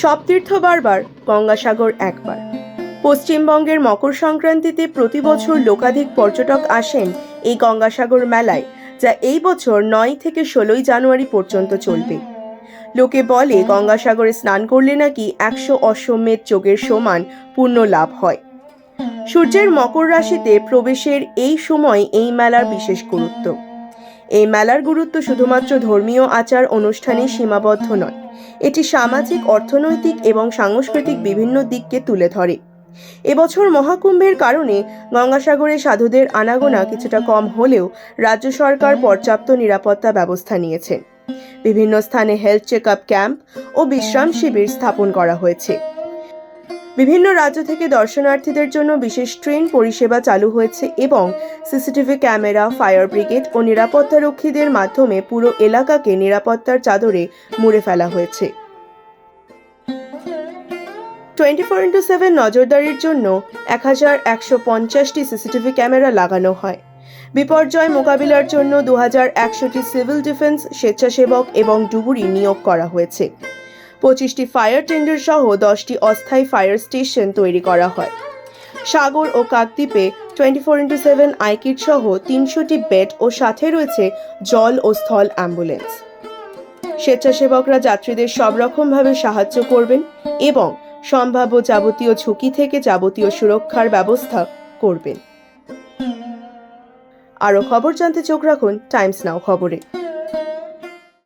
সব তীর্থ বারবার, গঙ্গাসাগর একবার। পশ্চিমবঙ্গের মকর সংক্রান্তিতে প্রতি বছর লোকাধিক পর্যটক আসেন এই গঙ্গাসাগর মেলায়, যা এই বছর 9 থেকে 16 জানুয়ারি পর্যন্ত চলবে। লোকে বলে গঙ্গাসাগরে স্নান করলে নাকি 100 অশ্বমেধ যোগের সমান পুণ্য লাভ হয়। সূর্যের মকর রাশিতে প্রবেশের এই সময় এই মেলার বিশেষ গুরুত্ব। এই মেলার গুরুত্ব শুধুমাত্র ধর্মীয় আচার অনুষ্ঠানে সীমাবদ্ধ নয়, এটি সামাজিক, অর্থনৈতিক এবং সাংস্কৃতিক বিভিন্ন দিককে তুলে ধরে। এবছর মহাকুম্ভের কারণে গঙ্গাসাগরে সাধুদের আনাগোনা কিছুটা কম হলেও রাজ্য সরকার পর্যাপ্ত নিরাপত্তা ব্যবস্থা নিয়েছে। বিভিন্ন স্থানে হেলথ চেকআপ ক্যাম্প ও বিশ্রাম শিবির স্থাপন করা হয়েছে। বিভিন্ন রাজ্য থেকে দর্শনার্থীদের জন্য বিশেষ ট্রেন পরিষেবা চালু হয়েছে এবং সিসিটিভি ক্যামেরা, ফায়ার ব্রিগেড ও নিরাপত্তারক্ষীদের মাধ্যমে পুরো এলাকাকে নিরাপত্তার চাদরে মুড়ে ফেলা হয়েছে। 24x7 নজরদারির জন্য 1150টি সিসিটিভি ক্যামেরা লাগানো হয়। বিপর্যয় মোকাবিলার জন্য 2100টি সিভিল ডিফেন্স স্বেচ্ছাসেবক এবং ডুবুরি নিয়োগ করা হয়েছে। 25টি ফায়ার টেন্ডার সহ 10টি অস্থায়ী ফায়ার স্টেশন তৈরি করা হয়। সাগর ও কাকদ্বীপে 24x7 আইকিট সহ 300টি বেড ও সাথে রয়েছে জল ও স্থল অ্যাম্বুলেন্স। স্বেচ্ছাসেবকরা যাত্রীদের সব রকমভাবে সাহায্য করবেন এবং সম্ভাব্য যাবতীয় ঝুঁকি থেকে যাবতীয় সুরক্ষার ব্যবস্থা করবেন। আরও খবর জানতে চোখ রাখুন টাইমস নাও খবরে।